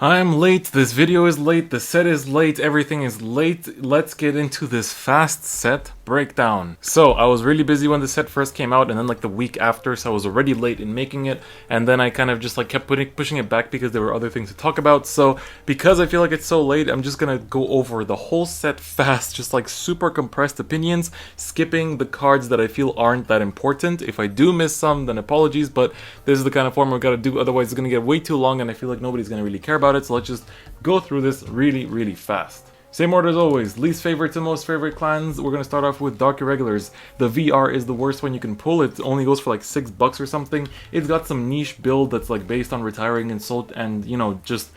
I'm late, this video is late, the set is late, everything is late. Let's get into this fast set breakdown. So, I was really busy when the set first came out, and then like the week after, so I was already late in making it, and then I kind of just like kept pushing it back because there were other things to talk about. So, because I feel like it's so late, I'm just gonna go over the whole set fast, just like super compressed opinions, skipping the cards that I feel aren't that important. If I do miss some, then apologies, but this is the kind of form we've got to do, otherwise it's gonna get way too long, and I feel like nobody's gonna really care about it, so let's just go through this really fast. Same order as always, least favorite to most favorite clans. We're gonna start off with Dark Irregulars. The VR is the worst one you can pull. It only goes for like $6 or something. It's got some niche build that's like based on retiring insult and, you know, just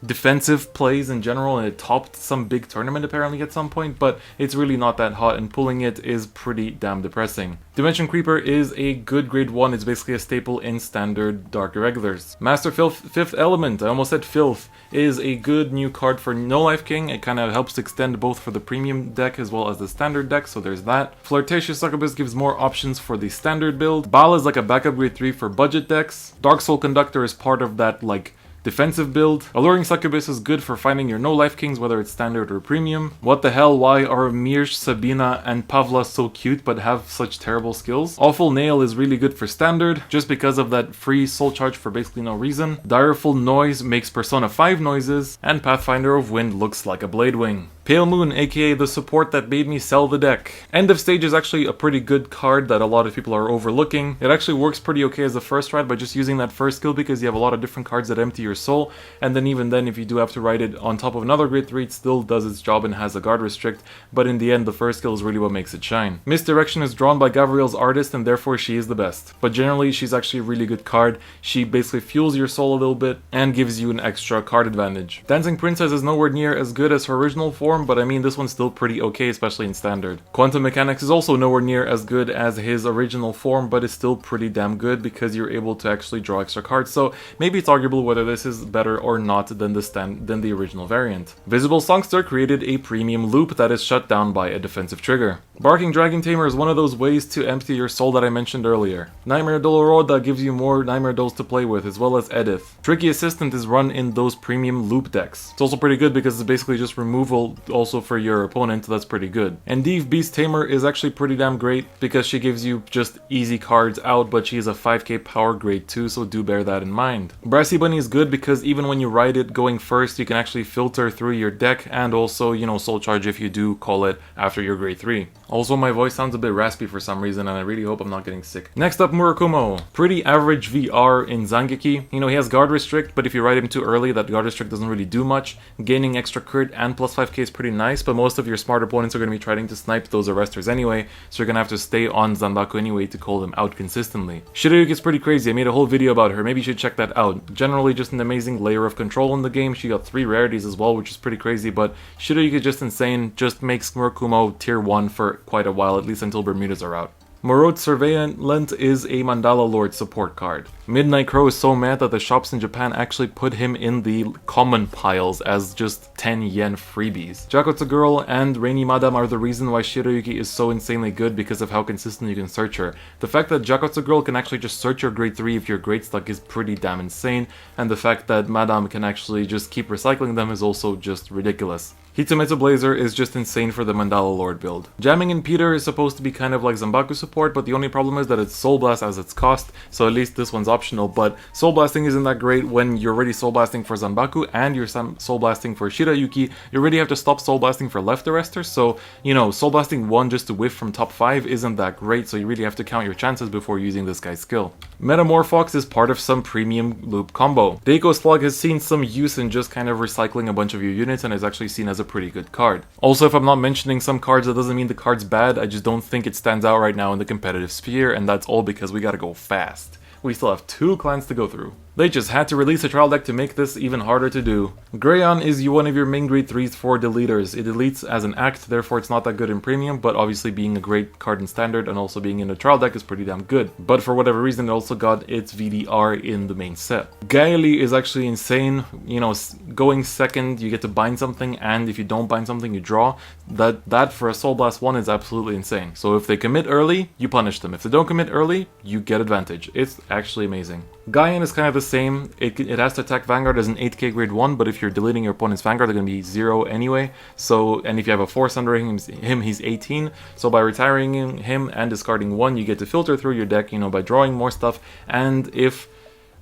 defensive plays in general, and it topped some big tournament apparently at some point, but it's really not that hot, and pulling it is pretty damn depressing. Dimension Creeper is a good grade 1, it's basically a staple in standard Dark Irregulars. Master Fifth Element, I almost said Filth, is a good new card for No Life King. It kind of helps extend both for the premium deck as well as the standard deck, so there's that. Flirtatious Succubus gives more options for the standard build. Baal is like a backup grade 3 for budget decks. Dark Soul Conductor is part of that like defensive build. Alluring Succubus is good for finding your no-life kings, whether it's standard or premium. What the hell, why are Mirsh, Sabina, and Pavla so cute but have such terrible skills? Awful Nail is really good for standard, just because of that free soul charge for basically no reason. Direful Noise makes Persona 5 noises, and Pathfinder of Wind looks like a Bladewing. Pale Moon, aka the support that made me sell the deck. End of Stage is actually a pretty good card that a lot of people are overlooking. It actually works pretty okay as a first ride by just using that first skill because you have a lot of different cards that empty your soul, and then even then if you do have to write it on top of another grade 3, it still does its job and has a guard restrict, but in the end the first skill is really what makes it shine. Misdirection is drawn by Gavriel's artist, and therefore she is the best. But generally she's actually a really good card. She basically fuels your soul a little bit and gives you an extra card advantage. Dancing Princess is nowhere near as good as her original form, but I mean this one's still pretty okay, especially in standard. Quantum Mechanics is also nowhere near as good as his original form, but is still pretty damn good because you're able to actually draw extra cards, so maybe it's arguable whether this is better or not than the original variant. Visible Songster created a premium loop that is shut down by a defensive trigger. Barking Dragon Tamer is one of those ways to empty your soul that I mentioned earlier. Nightmare Doloroda gives you more Nightmare Dolls to play with, as well as Edith. Tricky Assistant is run in those premium loop decks. It's also pretty good because it's basically just removal also for your opponent, so that's pretty good. And Div Beast Tamer is actually pretty damn great because she gives you just easy cards out, but she is a 5k power grade 2, so do bear that in mind. Brassy Bunny is good because even when you ride it going first, you can actually filter through your deck and also, you know, soul charge if you do call it after your grade 3. Also, my voice sounds a bit raspy for some reason, and I really hope I'm not getting sick. Next up, Murakumo. Pretty average VR in Zangeki. You know, he has guard restrict, but if you ride him too early, that guard restrict doesn't really do much. Gaining extra crit and plus 5k is pretty nice, but most of your smart opponents are going to be trying to snipe those arresters anyway, so you're going to have to stay on Zanbaku anyway to call them out consistently. Shirayuki is pretty crazy. I made a whole video about her. Maybe you should check that out. Generally, just an amazing layer of control in the game. She got 3 rarities as well, which is pretty crazy, but Shirayuki is just insane. Just makes Murakumo tier 1 for quite a while, at least until Bermudas are out. Morode Surveillant is a Mandala Lord support card. Midnight Crow is so mad that the shops in Japan actually put him in the common piles as just 10 yen freebies. Jakotsu Girl and Rainy Madam are the reason why Shirayuki is so insanely good because of how consistent you can search her. The fact that Jakotsu Girl can actually just search your grade 3 if you're grade stuck is pretty damn insane, and the fact that Madam can actually just keep recycling them is also just ridiculous. Hitsumetsu Blazer is just insane for the Mandala Lord build. Jamming in Peter is supposed to be kind of like Zanbaku support, but the only problem is that it's Soul Blast as its cost, so at least this one's optional, but Soul Blasting isn't that great when you're already Soul Blasting for Zanbaku and you're Soul Blasting for Shirayuki. You already have to stop Soul Blasting for left arresters, so, you know, Soul Blasting 1 just to whiff from top 5 isn't that great, so you really have to count your chances before using this guy's skill. Metamorphox is part of some premium loop combo. Deiko Slug has seen some use in just kind of recycling a bunch of your units and is actually seen as a pretty good card. Also, if I'm not mentioning some cards, that doesn't mean the card's bad, I just don't think it stands out right now in the competitive sphere, and that's all because we gotta go fast. We still have 2 clans to go through. They just had to release a trial deck to make this even harder to do. Greyon is one of your main grade 3s for deleters. It deletes as an act, therefore it's not that good in premium, but obviously being a great card in standard and also being in a trial deck is pretty damn good. But for whatever reason it also got its VDR in the main set. Gaeli is actually insane. You know, going second you get to bind something, and if you don't bind something you draw. That for a Soul Blast 1 is absolutely insane. So if they commit early, you punish them. If they don't commit early, you get advantage. It's actually amazing. Gaian is kind of the same. It has to attack Vanguard as an 8k grade 1, but if you're deleting your opponent's Vanguard, they're going to be 0 anyway. So, and if you have a Force under him, he's 18. So by retiring him and discarding 1, you get to filter through your deck, you know, by drawing more stuff. And if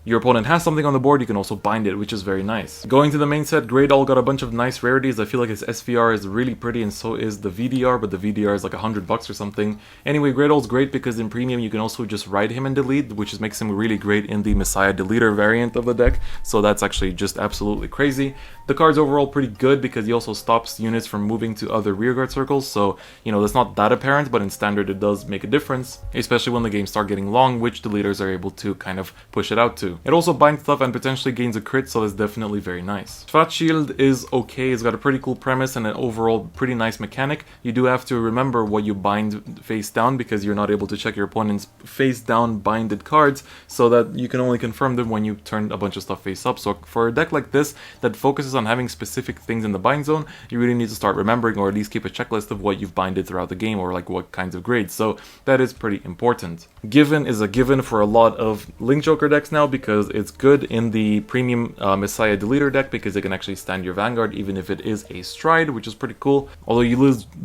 your opponent has something on the board, you can also bind it, which is very nice. Going to the main set, Great All got a bunch of nice rarities. I feel like his SVR is really pretty, and so is the VDR, but the VDR is like $100 or something. Anyway, Great All's great because in Premium you can also just ride him and delete, which makes him really great in the Messiah Deletor variant of the deck, so that's actually just absolutely crazy. The card's overall pretty good because he also stops units from moving to other rearguard circles, so, you know, that's not that apparent, but in Standard it does make a difference, especially when the games start getting long, which deleters are able to kind of push it out to. It also binds stuff and potentially gains a crit, so that's definitely very nice. Schwarzschild is okay, it's got a pretty cool premise and an overall pretty nice mechanic. You do have to remember what you bind face down because you're not able to check your opponent's face down binded cards, so that you can only confirm them when you turn a bunch of stuff face up. So for a deck like this that focuses on having specific things in the bind zone, you really need to start remembering, or at least keep a checklist of what you've binded throughout the game, or like what kinds of grades, so that is pretty important. Given is a given for a lot of Link Joker decks now because it's good in the Premium Messiah Deletor deck because it can actually stand your Vanguard even if it is a stride, which is pretty cool, although you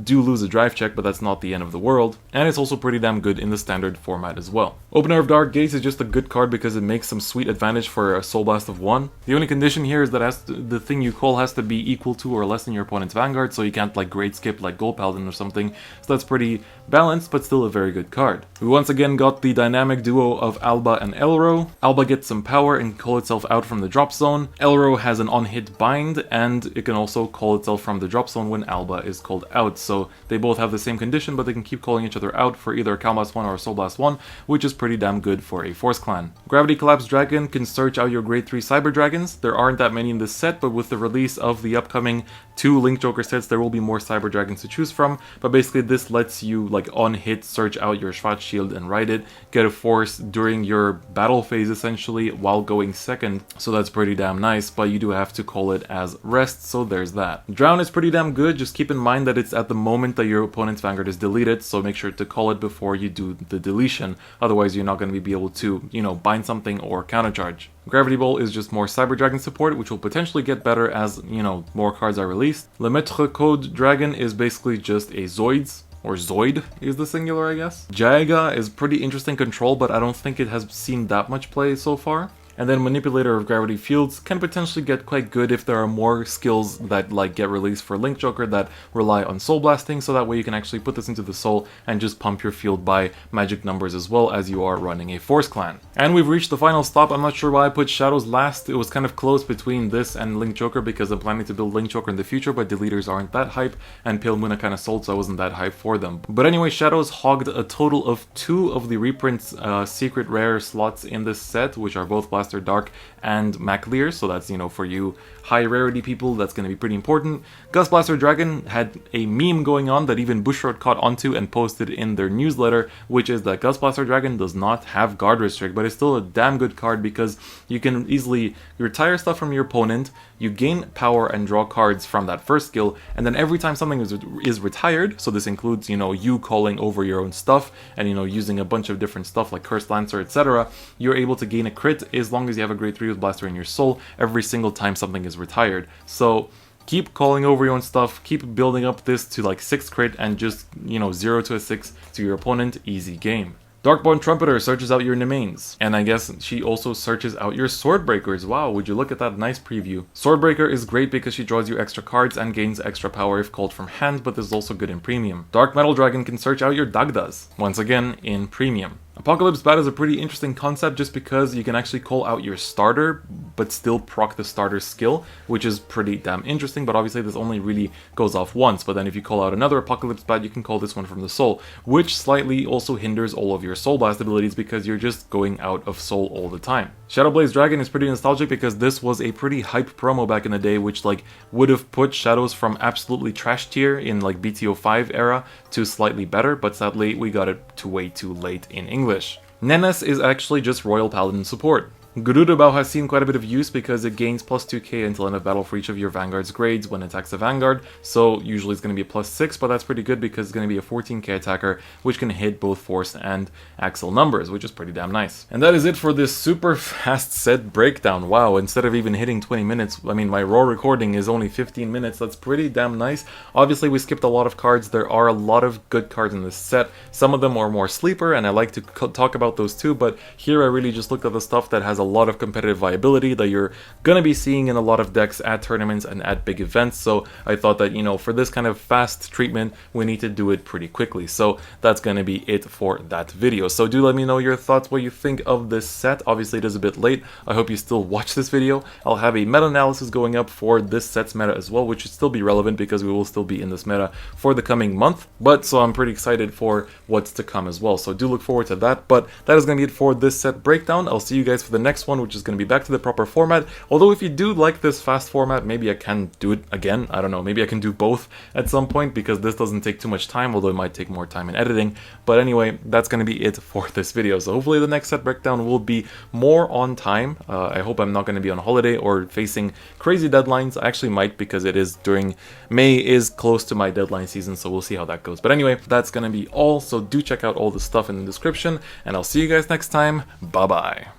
do lose a drive check, but that's not the end of the world, and it's also pretty damn good in the Standard format as well. Opener of Dark Gates is just a good card because it makes some sweet advantage for a Soul Blast of 1. The only condition here is that the thing you call has to be equal to or less than your opponent's Vanguard, so you can't like grade skip like Gold Paladin or something, so that's pretty balanced, but still a very good card. We once again got the dynamic duo of Alba and Elro. Alba gets some power and call itself out from the drop zone. Elro has an on-hit bind, and it can also call itself from the drop zone when Alba is called out, so they both have the same condition, but they can keep calling each other out for either a Cal Blast 1 or a Soul Blast 1, which is pretty damn good for a Force Clan. Gravity Collapse Dragon can search out your grade 3 Cyber Dragons. There aren't that many in this set, but with the release of the upcoming 2 Link Joker sets, there will be more Cyber Dragons to choose from, but basically this lets you like on hit search out your Schwarzschild and ride it, get a force during your battle phase essentially while going second, so that's pretty damn nice, but you do have to call it as rest, so there's that. Drown is pretty damn good, just keep in mind that it's at the moment that your opponent's Vanguard is deleted, so make sure to call it before you do the deletion, otherwise you're not going to be able to, you know, bind something or countercharge. Gravity Ball is just more Cyber Dragon support, which will potentially get better as, you know, more cards are released. Le Maître Code Dragon is basically just a Zoids, or Zoid is the singular, I guess. Jaga is pretty interesting control, but I don't think it has seen that much play so far. And then Manipulator of Gravity Fields can potentially get quite good if there are more skills that like get released for Link Joker that rely on Soul Blasting, so that way you can actually put this into the Soul and just pump your field by magic numbers as well as you are running a Force Clan. And we've reached the final stop. I'm not sure why I put Shadows last. It was kind of close between this and Link Joker because I'm planning to build Link Joker in the future, but deleters aren't that hype, and Pale Moon I kind of sold, so I wasn't that hype for them. But anyway, Shadows hogged a total of 2 of the reprints secret rare slots in this set, which are both Blaster Dark and MacLear, so that's, you know, for you high rarity people, that's going to be pretty important. Gust Blaster Dragon had a meme going on that even Bushroad caught onto and posted in their newsletter, which is that Gust Blaster Dragon does not have guard restrict, but it's still a damn good card because you can easily retire stuff from your opponent, you gain power and draw cards from that first skill, and then every time something is retired, so this includes, you know, you calling over your own stuff and, you know, using a bunch of different stuff like Cursed Lancer, etc., you're able to gain a crit as long as you have a grade 3 with Blaster in your soul every single time something is retired. So keep calling over your own stuff, keep building up this to like 6 crit and just, you know, 0 to a 6 to your opponent, easy game. Darkborn Trumpeter searches out your Nemains, and I guess she also searches out your Swordbreakers. Wow, would you look at that nice preview. Swordbreaker is great because she draws you extra cards and gains extra power if called from hand, but this is also good in Premium. Dark Metal Dragon can search out your Dagdas, once again in Premium. Apocalypse Bat is a pretty interesting concept just because you can actually call out your starter but still proc the starter skill, which is pretty damn interesting, but obviously this only really goes off once, but then if you call out another Apocalypse Bat, you can call this one from the soul, which slightly also hinders all of your Soul Blast abilities because you're just going out of soul all the time. Shadow Blaze Dragon is pretty nostalgic because this was a pretty hype promo back in the day, which like would have put Shadows from absolutely trash tier in like BT05 era to slightly better, but sadly we got it way too late in English. Nemus is actually just Royal Paladin support. Gururubao has seen quite a bit of use because it gains plus 2k until end of battle for each of your Vanguard's grades when it attacks the Vanguard, so usually it's going to be a plus 6, but that's pretty good because it's going to be a 14k attacker, which can hit both force and axle numbers, which is pretty damn nice. And that is it for this super fast set breakdown. Wow, instead of even hitting 20 minutes, I mean, my raw recording is only 15 minutes, that's pretty damn nice. Obviously, we skipped a lot of cards. There are a lot of good cards in this set. Some of them are more sleeper, and I like to talk about those too, but here I really just looked at the stuff that has a lot of competitive viability that you're gonna be seeing in a lot of decks at tournaments and at big events. So I thought that, you know, for this kind of fast treatment, we need to do it pretty quickly. So that's gonna be it for that video. So do let me know your thoughts, what you think of this set. Obviously it is a bit late. I hope you still watch this video. I'll have a meta-analysis going up for this set's meta as well, which should still be relevant because we will still be in this meta for the coming month. But so I'm pretty excited for what's to come as well. So do look forward to that. But that is gonna be it for this set breakdown. I'll see you guys for the next one, which is going to be back to the proper format. Although if you do like this fast format, maybe I can do it again. I don't know, maybe I can do both at some point because this doesn't take too much time, although it might take more time in editing. But anyway, that's going to be it for this video. So hopefully the next set breakdown will be more on time. I hope I'm not going to be on holiday or facing crazy deadlines. I actually might, because it is during May is close to my deadline season, so we'll see how that goes. But anyway, that's going to be all. So do check out all the stuff in the description, and I'll see you guys next time. Bye bye.